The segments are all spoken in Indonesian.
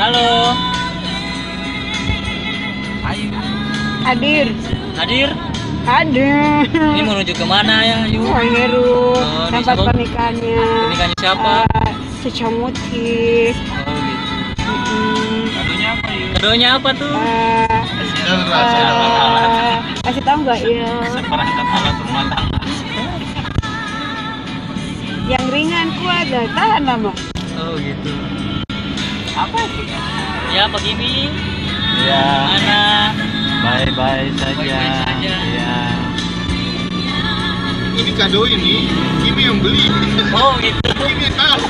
Halo. Hadir. Hadir? Hadir. Ini menuju kemana ya, Yu? Heru. Oh, di Tempat Sabang. pernikahannya. Pernikahannya siapa? Secamuti. Oh gitu. Kadonya apa ya? Kadonya apa tuh? Kasih tahu nggak ya? Seperangkat alat rumah tangga. Yang ringan kuat dah, tahan lama. Oh gitu. Apa itu? Ya Pak Gibi. Ya, Mana? bye-bye saja. Bye-bye saja. Ya. Ini kado ini yang beli. Oh gitu. Kimi yang tahu.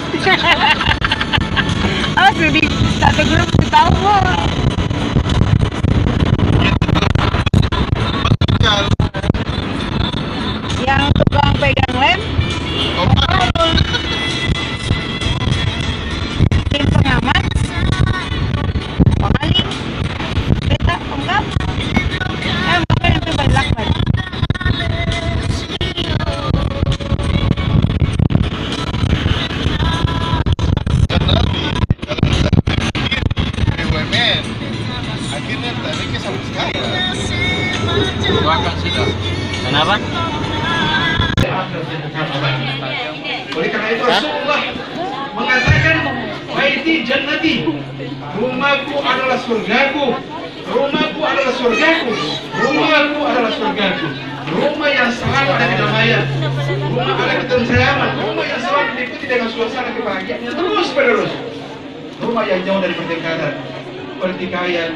Oh, di satu grup tahu kok. Yang tukang pegang lem, tim pengamat, pemaling, kita penggap, makanya itu banyak banget. BUMN. Akhirnya tariknya sama sekali. Doakan sudah. Kenapa? Oleh karena itu Rasulullah mengatakan, "Baiti jannati." Rumahku adalah surgaku. Rumahku adalah surgaku. Rumahku adalah surgaku. Rumah yang selalu ada kedamaian. Rumah ada ketentraman. Rumah yang selalu diikuti dengan suasana kebahagiaan yang terus menerus. Rumah yang jauh dari pertikaian,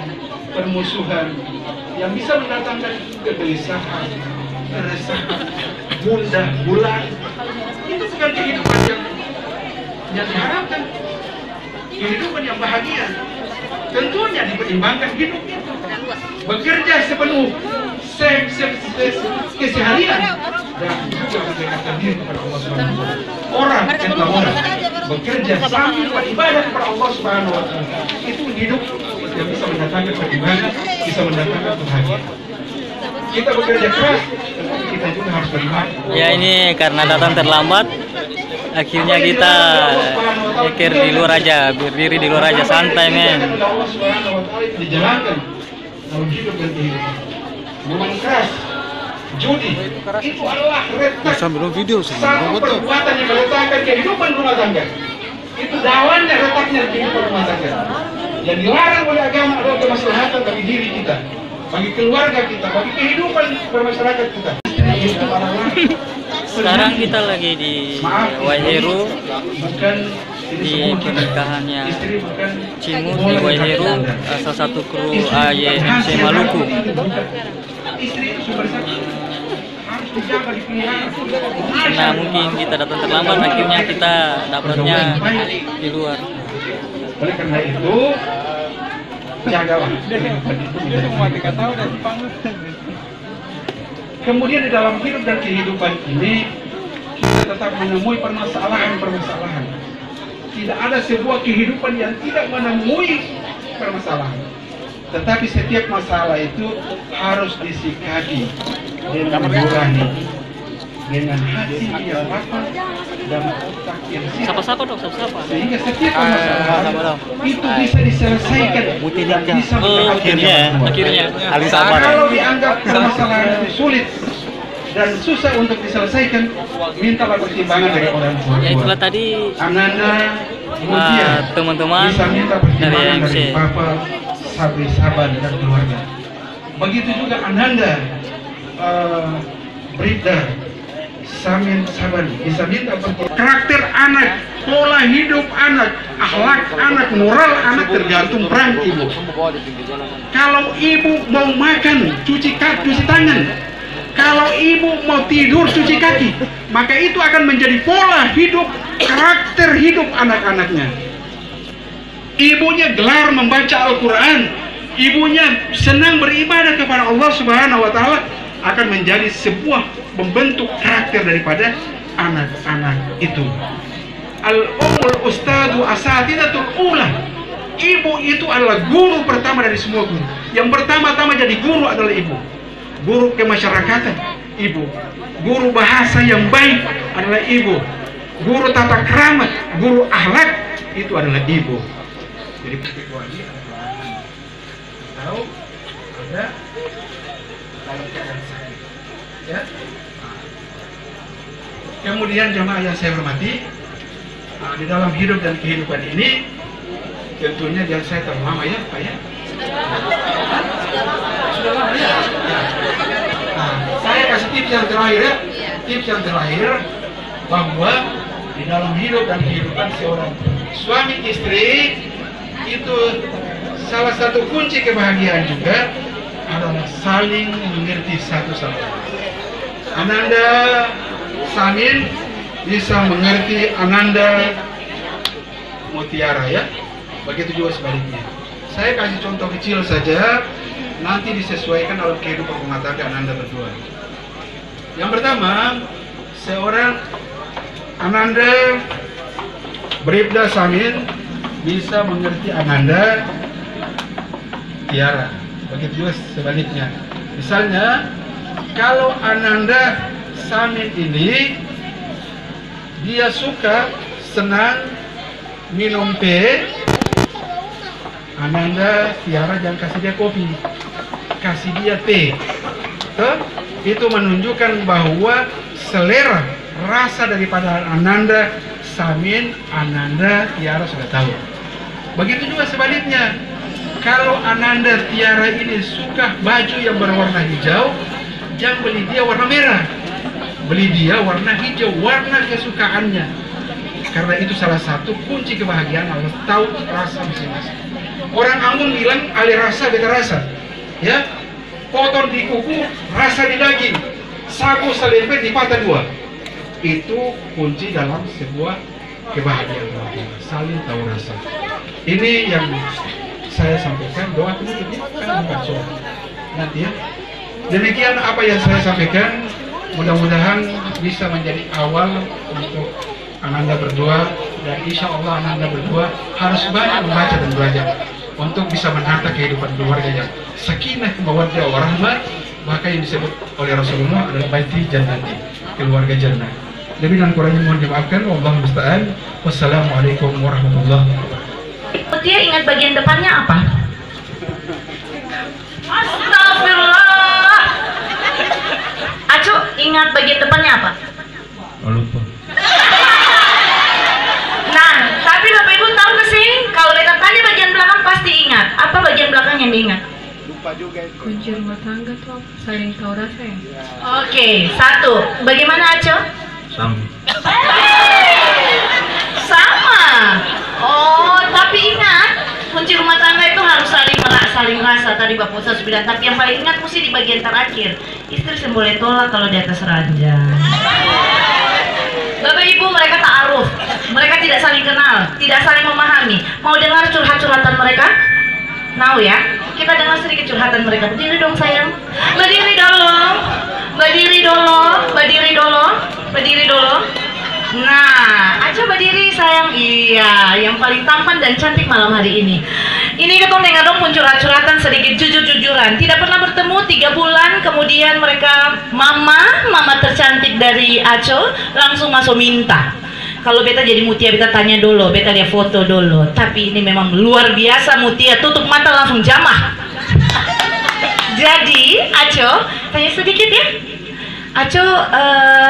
permusuhan, yang bisa mendatangkan kegelisahan, keresahan, gundah gulana. Itu bukan kehidupan yang diharapkan. Kehidupan yang bahagia tentunya dipertimbangkan hidup itu. Bekerja sepenuh keseharian dan juga mendekatkan diri kepada Allah Subhanahu wa Ta'ala. Orang bekerja sambil beribadah kepada Allah Subhanahu wa Ta'ala. Itu hidup yang bisa mendatangkan pertimbangan, bisa mendatangkan kebahagiaan. Kita bekerja keras, tetapi kita juga harus beribadah. Ya ini karena datang terlambat, akhirnya kita mikir di luar aja, berdiri di luar aja, santai men. Allah Subhanahu wa Ta'ala itu dijalankan dalam hidup dan kehidupan. Minuman keras, judi, itu adalah retak Sambil video satu perbuatan yang meletakkan kehidupan rumah tangga. Itu dawannya, retaknya kehidupan rumah tangga. Yang dilarang oleh agama adalah kemaslahatan bagi diri kita, bagi keluarga kita, bagi kehidupan bermasyarakat kita. Sekarang kita lagi di Waiheru, bukan di pernikahannya Cimus di Waiheru, salah satu kru AYMC Maluku. Istri itu sumber sakit, harus dijaga, dipelihara. Karena mungkin kita datang terlambat, akhirnya kita dapatnya di luar. Oleh karena itu, jagalah. Kemudian di dalam hidup dan kehidupan ini, kita tetap menemui permasalahan-permasalahan. Tidak ada sebuah kehidupan yang tidak menemui permasalahan. Tetapi setiap masalah itu harus disikapi dengan nurani, dengan hati yang lapang dan otak yang siap. Sapa-sapa dong, sapa-sapa. Sehingga setiap permasalahan itu bisa diselesaikan dan bisa Oh, mendapatkan akhirnya. Kalau dianggap permasalahan itu sulit dan susah untuk diselesaikan, mintalah pertimbangan dari orang tua. Ya itulah tadi Ananda kemudian teman-teman bisa minta dari pertimbangan AMC. dari Papa, Sabri, Saban dan keluarga. Begitu juga Ananda, Bribda, Samin, Saban bisa minta pertimbangan. Karakter anak, pola hidup anak, akhlak anak, moral anak tergantung peran ibu. Kalau ibu mau makan, cuci tangan. Kalau ibu mau tidur, cuci kaki. Maka itu akan menjadi pola hidup, karakter hidup anak-anaknya. Ibunya gelar membaca Al-Quran, ibunya senang beribadah kepada Allah Subhanahu wa Ta'ala, akan menjadi sebuah membentuk karakter daripada anak-anak itu. Al-Ummul Ustadu Asatidatul Ula. Ibu itu adalah guru pertama dari semua guru. Yang pertama-tama jadi guru adalah ibu. Guru kemasyarakatan, ibu. Guru bahasa yang baik adalah ibu. Guru tata krama, guru akhlak itu adalah ibu. Jadi kedua ini ada kelainan atau ada dalam keadaan sakit. Ya. Kemudian jemaah yang saya hormati, di dalam hidup dan kehidupan ini tentunya jangan saya terlalu lama ya Pak ya. Sudah lama ya. Saya kasih tips yang terakhir ya. Tips yang terakhir bahwa di dalam hidup dan kehidupan seorang suami istri itu salah satu kunci kebahagiaan juga adalah saling mengerti satu sama lain. Ananda Samin bisa mengerti Ananda Mutiara ya. Begitu juga sebaliknya. Saya kasih contoh kecil saja, nanti disesuaikan dalam kehidupan rumah tangga Ananda berdua. Yang pertama, seorang Ananda Bribda Samin bisa mengerti Ananda Tiara. Begitu juga sebaliknya. Misalnya, kalau Ananda Samin ini dia suka senang minum teh, Ananda Tiara jangan kasih dia kopi, kasih dia teh. Itu menunjukkan bahwa selera rasa daripada Ananda Samin, Ananda Tiara sudah tahu. Begitu juga sebaliknya, kalau Ananda Tiara ini suka baju yang berwarna hijau, jangan beli dia warna merah, beli dia warna hijau, warna kesukaannya. Karena itu salah satu kunci kebahagiaan, harus tahu rasa masing-masing. Orang Ambon bilang ale rasa beta rasa, ya. Potong di kuku, rasa di daging, sagu selempet di patah dua. Itu kunci dalam sebuah kebahagiaan, saling tahu rasa. Ini yang saya sampaikan. Doa penutupnya kan membaca nanti ya. Demikian apa yang saya sampaikan. Mudah-mudahan bisa menjadi awal untuk Ananda berdua, dan insya Allah Ananda berdua harus banyak membaca dan belajar untuk bisa menata kehidupan keluarga yang sakinah, mawaddah, warahmah, maka yang disebut oleh Rasulullah adalah baiti jannati, keluarga jannah. Lebih dan kurangnya mohon dimaafkan. Wallahu musta'an. Wassalamualaikum warahmatullahi wabarakatuh. Dia ingat bagian depannya apa? Astagfirullah. Aco ingat bagian depannya apa? Oh, lupa. Nah, tapi Bapak Ibu tahu gak sih? Kalau beta tadi bagian belakang pasti ingat. Apa bagian belakang yang diingat? Lupa juga itu. Kunci rumah tangga tuh apa? Saling tahu rasa ya. Oke, satu. Bagaimana Aco? Sama. Oh, tapi ingat, kunci rumah tangga itu harus saling rasa. Tadi Bapak Ustaz bilang, tapi yang paling ingat mesti di bagian terakhir. Istri boleh tolak kalau di atas ranjang. Bapak Ibu, mereka ta'aruf, mereka tidak saling kenal, tidak saling memahami. Mau dengar curhat-curhatan mereka? Mau ya? Kita dengar sedikit curhatan mereka. Berdiri dong sayang. Berdiri dulu. Berdiri dulu. Berdiri dulu. Berdiri dulu. Nah, aja berdiri sayang. Iya, yang paling tampan dan cantik malam hari ini. Ini ketemu dengan dong pun curhat-curhatan sedikit, jujur-jujuran. Tidak pernah bertemu 3 bulan, kemudian mereka mama tercantik dari Aco langsung masuk minta. Kalau beta jadi Mutia, beta tanya dulu, beta lihat foto dulu. Tapi ini memang luar biasa Mutia, tutup mata langsung jamah. Jadi Aco, tanya sedikit ya. Aco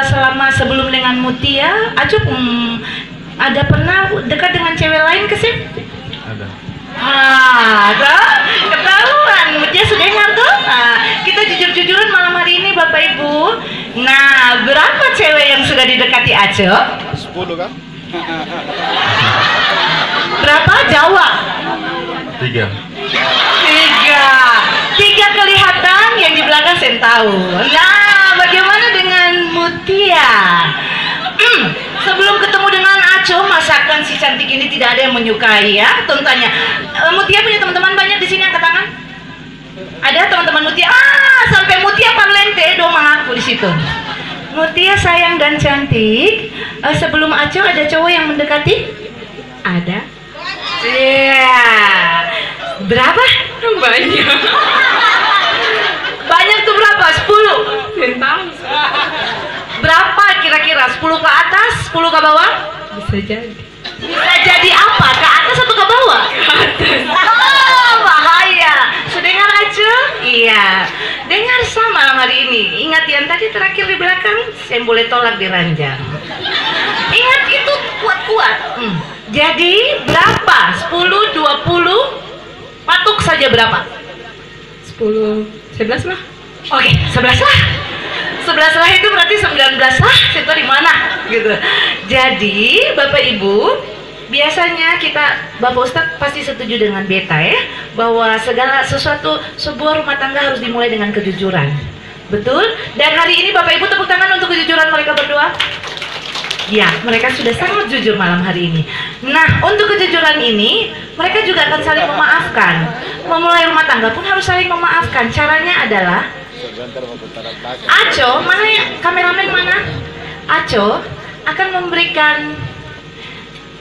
selama sebelum dengan Mutia, Aco ada pernah dekat dengan cewek lain ke sih? Ada. Ketahuan, Mutia sudah dengar tuh. Kita jujur-jujuran malam hari ini Bapak Ibu. Nah, berapa cewek yang sudah didekati Aco? 10 kan? Berapa? Jawab. 3. 3 kelihatan, yang di belakang saya tahu. Nah, bagaimana dengan Mutia? Sebelum ketemu dengan Aco, masakan si cantik ini tidak ada yang menyukai ya. Tanya, Mutia punya teman-teman banyak di sini, angkat tangan. Ada teman-teman Mutia? Sampai Mutia parlente dong mengaku di situ. Mutia sayang dan cantik. Sebelum Aco ada cowok yang mendekati? Ada. Iya. Berapa? Banyak. Banyak tuh berapa? 10. Tentang Berapa kira-kira? 10 ke atas? 10 ke bawah? bisa jadi. Bisa jadi apa? Ke atas atau ke bawah? Ke boleh tolak di ranjang. Ingat itu kuat-kuat. Jadi berapa? 10, 20, patuk saja berapa? 10, 11 lah. Oke, 11 lah. 11 lah itu berarti 19 lah. Situ di mana? Gitu. Jadi Bapak Ibu, biasanya Bapak Ustadz pasti setuju dengan beta ya, bahwa segala sesuatu sebuah rumah tangga harus dimulai dengan kejujuran. Betul? Dan hari ini Bapak Ibu tepuk tangan untuk kejujuran mereka berdua. Ya, mereka sudah sangat jujur malam hari ini. Nah, untuk kejujuran ini, mereka juga akan saling memaafkan. Memulai rumah tangga pun harus saling memaafkan. Caranya adalah Aco, mana ya? Kameramen mana? Aco akan memberikan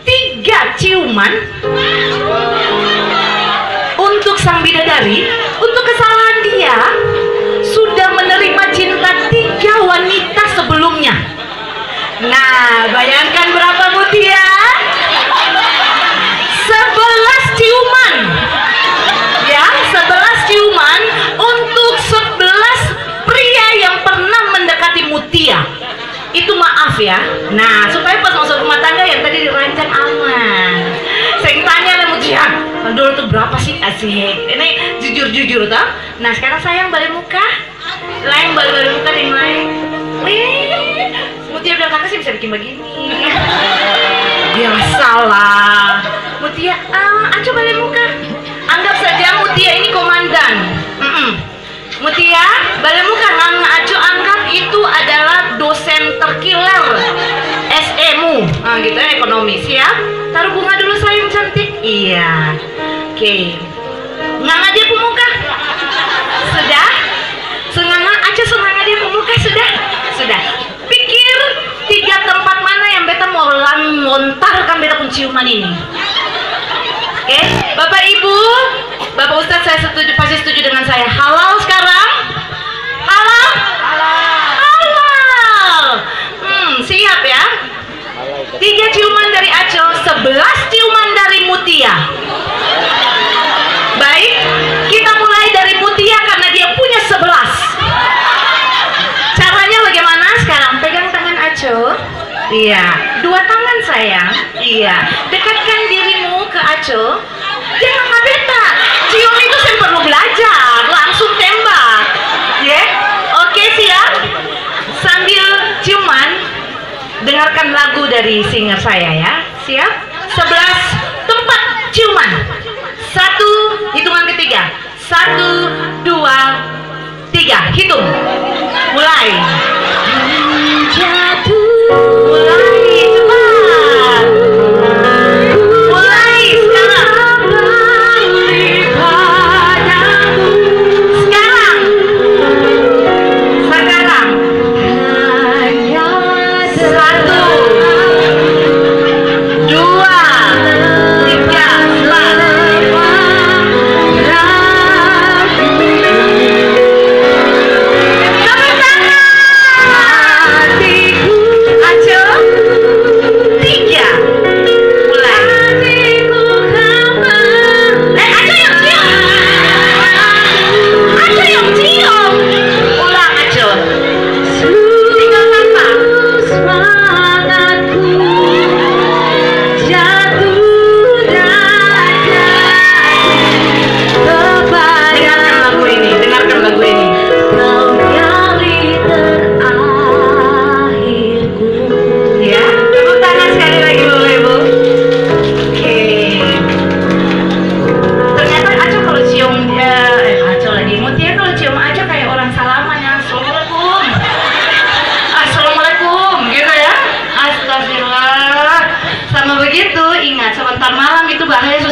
3 ciuman untuk sang bidadari, untuk kesalahan dia sudah menerima cinta 3 wanita sebelumnya. Nah, bayangkan berapa Mutia? 11 ciuman. Ya, 11 ciuman untuk 11 pria yang pernah mendekati Mutia. Itu maaf ya. Nah, supaya pas masuk rumah tangga yang tadi dirancang aman. Saya tanya lah Mutia, dulu tuh berapa sih? Asik. Ini jujur-jujur toh. Nah, sekarang sayang balik muka. Lain balik muka yang lain. Mutia bilang kakak sih bisa bikin begini. Biasalah. Mutia, Aco balik muka. Anggap saja Mutia ini komandan. Mutia balik muka. Aco anggap itu adalah dosen terkiler SE-mu. Nah gitu ya, ekonomi. Siap? Taruh bunga dulu sayang cantik. Iya. Oke. Nganga dia pemuka. Sudah? Senganga Aco senganga dia pemuka sudah? Sudah. Pikir 3 tempat mana yang beta mau lontarkan beta penciuman ini. Oke, Bapak Ibu, Bapak Ustadz saya setuju, pasti setuju dengan saya. Halal sekarang? Halal? Halal. Siap ya? 3 ciuman dari Aco, 11 ciuman dari Mutia. Baik, kita mulai dari Mutia karena dia punya 11. Caranya bagaimana sekarang? Pegang tangan Aco. Iya, 2 tangan sayang. Iya, dekatkan dirimu ke Aco. Jangan kabeta. Cium itu saya perlu belajar. Langsung tembak. Ya, oke siap. Sambil ciuman, dengarkan lagu dari singer saya ya. Siap? 11 tempat ciuman. 1, hitungan ketiga. 1, 2, 3. Hitung. Mulai. Mulai cepat. Mulai sekarang. Sekarang. Sekarang. 1, 2, 3, 2.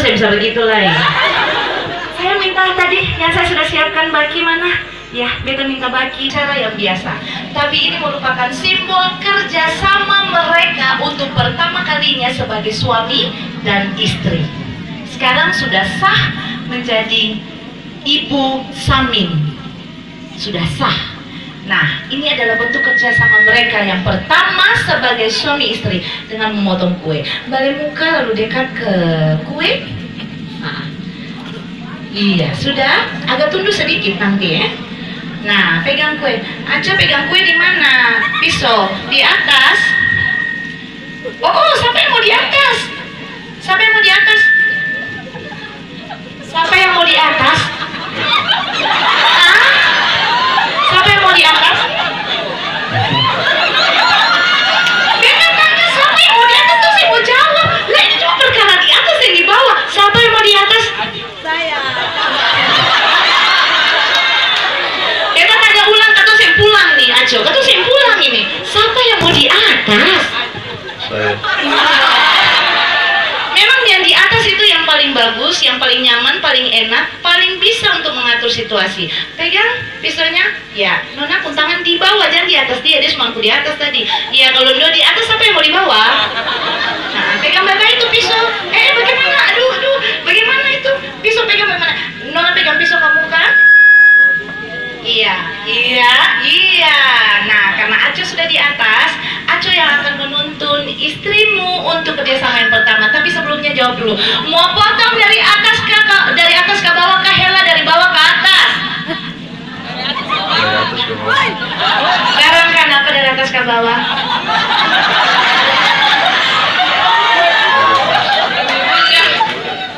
Saya bisa begitu lah ya. Saya minta tadi yang saya sudah siapkan baki mana? Ya, beta minta baki cara yang biasa. Tapi ini merupakan simbol kerjasama mereka untuk pertama kalinya sebagai suami dan istri. Sekarang sudah sah menjadi ibu Samin. Sudah sah. Nah, ini adalah bentuk kerjasama mereka yang pertama sebagai suami istri dengan memotong kue. Balik muka lalu dekat ke kue. Nah, iya, sudah agak tunduk sedikit nanti ya. Nah, pegang kue. Aco pegang kue di mana? Pisau di atas. Oh, siapa yang mau di atas? Siapa yang mau di atas? Siapa yang mau di atas? Hah? Siapa yang mau di atas? Siapa yang mau di atas tuh saya mau jawab. Lah ini cuma perkara di atas dan di bawah. Siapa yang mau di atas? Saya. Kita tanya ulang kata saya pulang nih, Aco. Kata saya pulang ini. Siapa yang mau di atas? Saya. Memang yang di atas itu yang paling bagus, yang paling nyaman, paling enak, paling bisa untuk mengatur situasi. Pegang pisaunya, ya. Nona pun tangan di bawah, jangan di atas dia semangku di atas tadi. Ya kalau Nona di atas, siapa yang mau di bawah? Nah, pegang bapak itu pisau. Bagaimana? Aduh, bagaimana itu? Pisau pegang bagaimana? Nona pegang pisau kamu kan? Iya. Nah, karena Aco sudah di atas, Aco yang akan menuntun istrimu untuk kerjasama yang pertama. Tapi sebelumnya jawab dulu. Mau potong dari atas ke bawah ke Hela, dari bawah ke atas? Dari atas ke bawah. Sekarang kan apa dari atas ke bawah?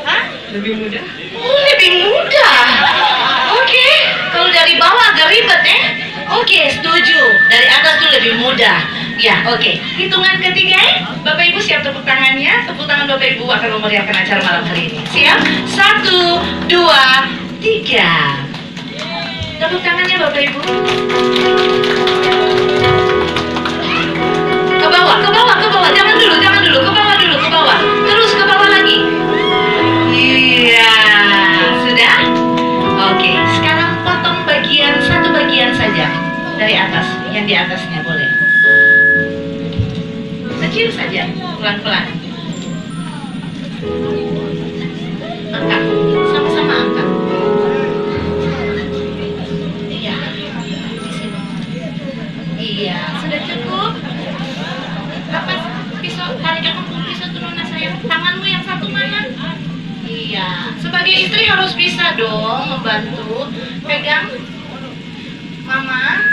Hah? Lebih mudah. Oh, lebih mudah. Oke, kalau dari bawah agak ribet Oke, setuju. Dari atas tuh lebih mudah. Ya, oke. Hitungan ketiga Bapak Ibu siap tepuk tangannya. Tepuk tangan Bapak Ibu akan memeriahkan acara malam hari ini. Siap? 1, 2, 3. Tepuk tangannya Bapak Ibu. Ke bawah. Jangan dulu. Ke bawah. Terus ke bawah lagi. Iya, sudah? Oke, sekarang potong satu bagian saja dari atas, yang di atasnya boleh. Kecil saja, pelan-pelan. Angkat, sama-sama angkat. Iya, di sini. Iya, sudah cukup. Apa pisau? Tarik aku pisau tuh Nona sayang. Tanganmu yang satu mana? Iya, sebagai istri harus bisa dong membantu. Pegang, Mama.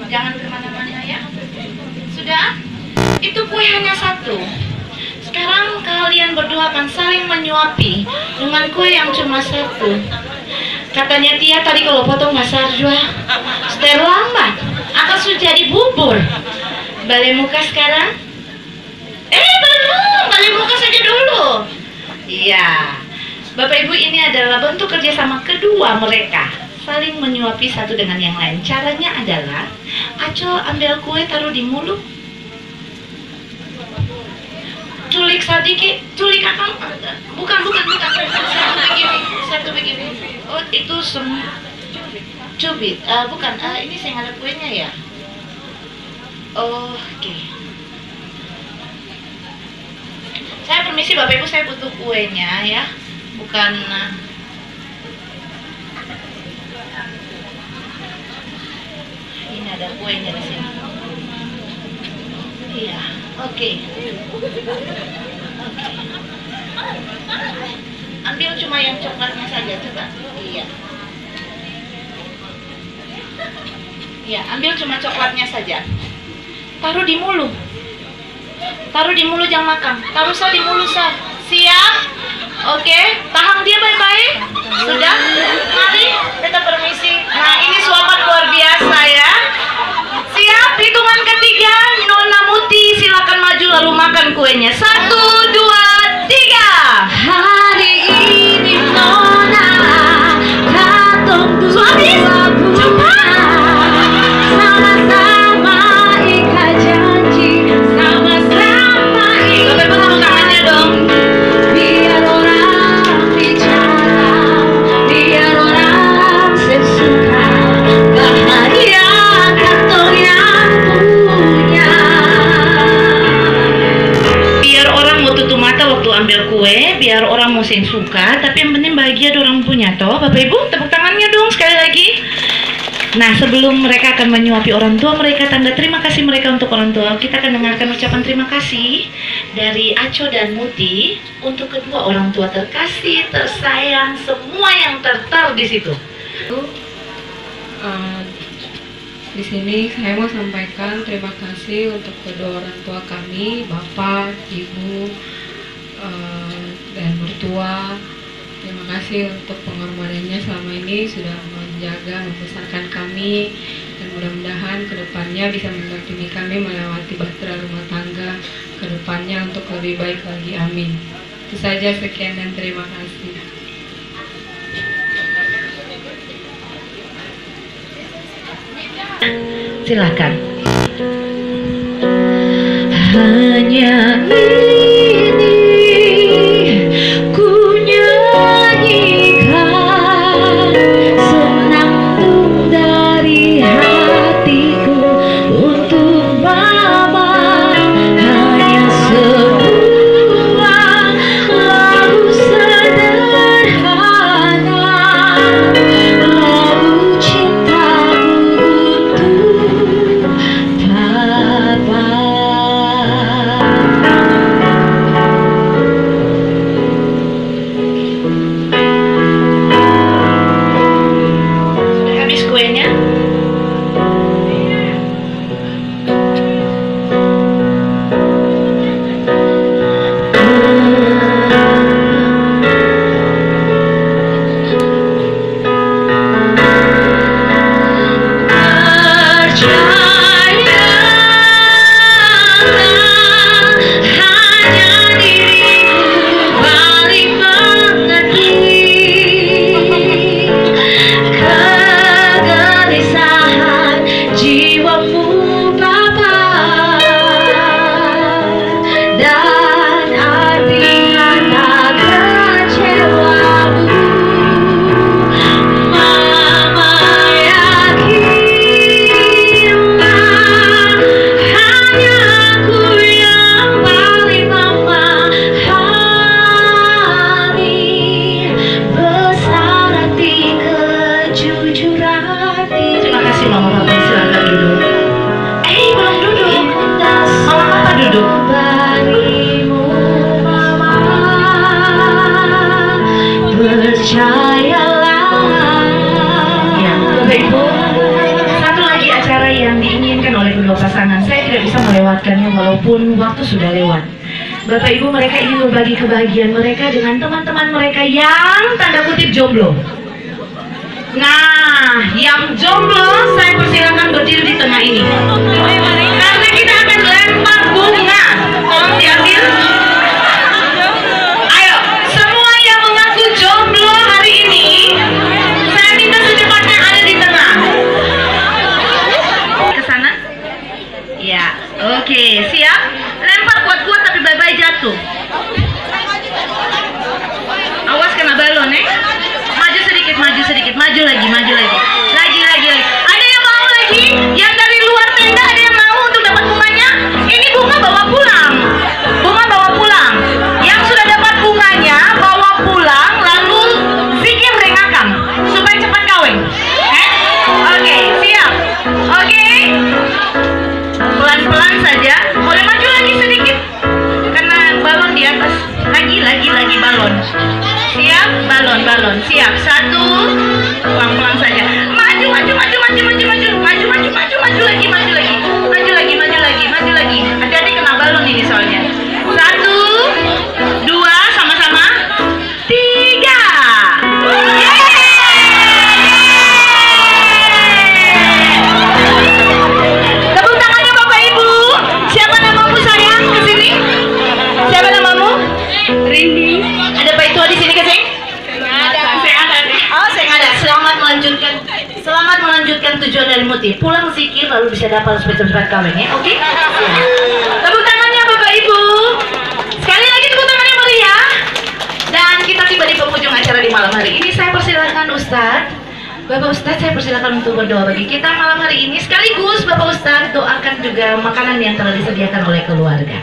Jangan kemana-mana ya. Sudah? Itu kue hanya satu. Sekarang kalian berdua akan saling menyuapi dengan kue yang cuma satu. Katanya Tia tadi kalau potong masak jua terlambat akan sudah jadi bubur. Balik muka sekarang? Belum, balik muka saja dulu. Iya, Bapak Ibu, ini adalah bentuk kerjasama kedua mereka, saling menyuapi satu dengan yang lain. Caranya adalah Aco ambil kue taruh di mulut, culik sedikit, culik akang, bukan, satu begini. Oh itu cubit, bukan, ini saya nggak ada kuenya ya. Oke. Saya permisi Bapak Ibu, saya butuh kuenya ya, bukan ini ada kuenya di sini. Iya, oke. Ambil cuma yang coklatnya saja, coba. Iya. Iya, ambil cuma coklatnya saja. Taruh di mulut. Taruh di mulut, jangan makan. Taruh di mulut, siap? Oke, tahan dia baik-baik. Sudah? Mari kita permisi. Nah, ini suapan luar biasa ya. Siap? Hitungan ketiga, Nona Muti silakan maju lalu makan kuenya. 1, 2, 3. Hari ini Nona datang suami. Cepat. Sama-sama ikat janji. Sama-sama ikat. Bapak tepuk tangannya dong. Biar orang bicara, biar orang sesuka, bahagia kantor yang punya. Biar orang mau tutup mata waktu ambil kue, biar orang mau sing suka, tapi yang penting bahagia orang punya toh. Bapak Ibu tepuk tangannya dong sekali lagi. Nah, sebelum mereka akan menyuapi orang tua mereka, tanda terima kasih mereka untuk orang tua, kita akan dengarkan ucapan terima kasih dari Aco dan Muti untuk kedua orang tua terkasih, tersayang, semua yang tertar di situ. Di sini saya mau sampaikan terima kasih untuk kedua orang tua kami, Bapak, Ibu, dan mertua. Terima kasih untuk pengorbanannya selama ini sudah menjaga, membesarkan kami, dan mudah-mudahan kedepannya bisa mendampingi kami melewati bahtera rumah tangga kedepannya untuk lebih baik lagi. Amin. Itu saja, sekian dan terima kasih. Silakan. Hanya ini ku nyanyikan senandung dari hatiku untuk Mama. Hanya sebuah lagu sederhana, lagu cintaku untuk Papa. Sudah habis kuenya? Hanya dirimu paling mengerti kegelisahan jiwamu, Papa, dan arti kata kecewamu. Mama yakinlah hanya aku yang paling memahami besar arti kejujuran diri. Terima kasih Mama Papa, silakan duduk. Belum duduk. Mama Papa duduk. Barimu Mama, percayalah. Ya, Bapak Ibu, satu lagi acara yang diinginkan oleh kedua pasangan. Saya tidak bisa melewatkannya walaupun waktu sudah lewat. Bapak Ibu, mereka ingin berbagi kebahagiaan mereka dengan teman-teman mereka yang tanda kutip jomblo. Nah, yang jomblo saya persilakan berdiri di tengah ini. Karena kita akan lempar bunga. Tolong diambil. Ayo, semua yang mengaku jomblo hari ini, saya minta secepatnya ada di tengah. Ke sana? Ya, oke, siap. Lempar kuat-kuat tapi bye-bye jatuh. Awas kena balon, Maju sedikit, maju lagi. Lagi. Ada yang mau lagi? Yang dari luar tenda ada yang mau untuk dapat bunganya? Ini bunga bawa pulang. Yang sudah dapat bunganya bawa pulang, lalu zikir rengakan supaya cepat kawin. Oke, siap. Oke. Pelan-pelan saja. Boleh maju lagi sedikit. Karena balon di atas. Lagi balon. Siap, balon. Siap. Satu. Pelan-pelan saja. Maju lagi. Hati-hati kena balon ini soalnya. Satu, dua, sama-sama. Tiga. Tepuk tangannya Bapak Ibu. Siapa namamu sayang kesini? Siapa namamu? Rindi. Ada Pak Itua di sini kesini? Oh, saya nggak ada. Selamat melanjutkan tujuan dari Muti. Pulang zikir lalu bisa dapat cepat-cepat kawin ya. Oke? Tepuk tangannya Bapak Ibu. Sekali lagi tepuk tangannya meriah. Dan kita tiba di penghujung acara di malam hari ini. Saya persilakan Ustadz. Bapak Ustadz, saya persilakan untuk berdoa bagi kita malam hari ini. Sekaligus Bapak Ustadz doakan juga makanan yang telah disediakan oleh keluarga.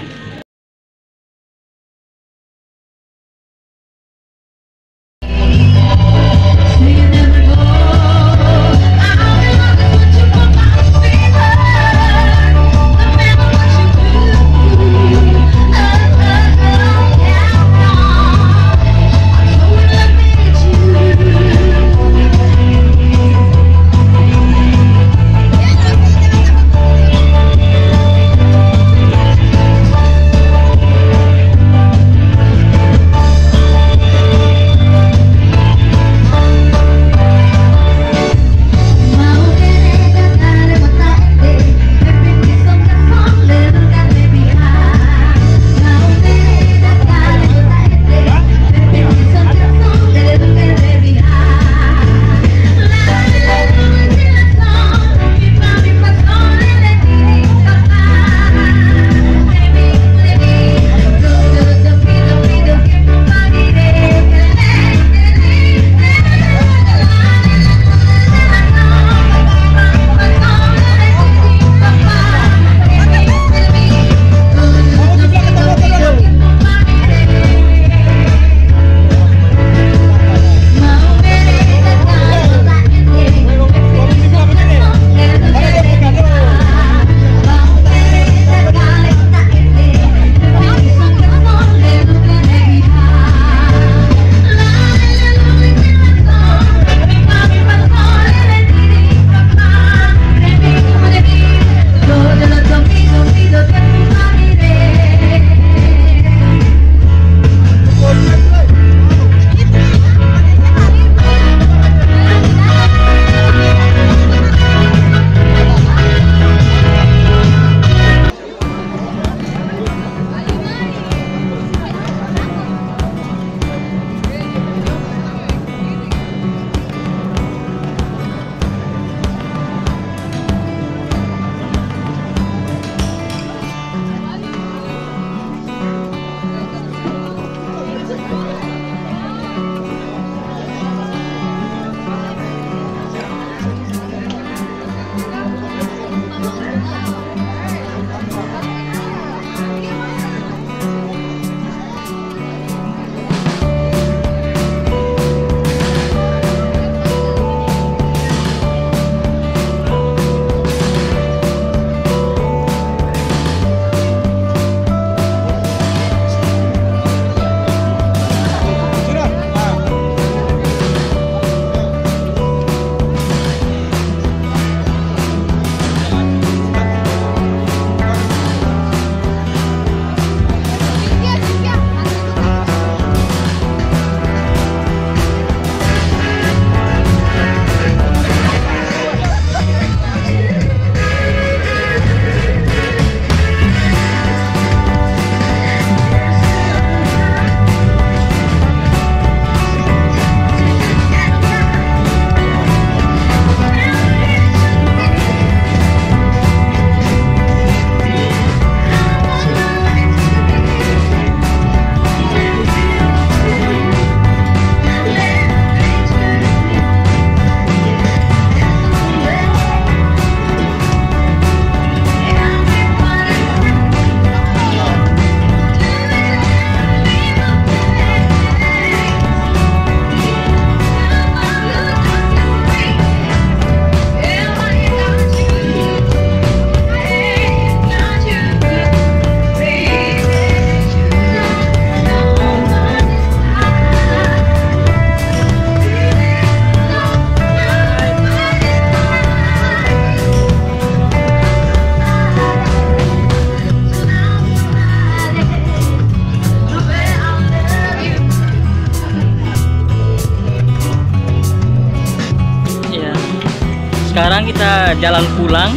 Sekarang kita jalan pulang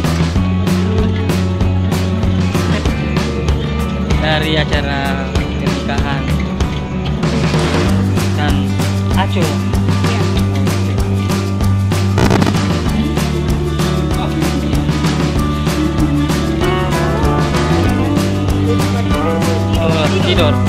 dari acara pernikahan dan Aco. Oh, tidur.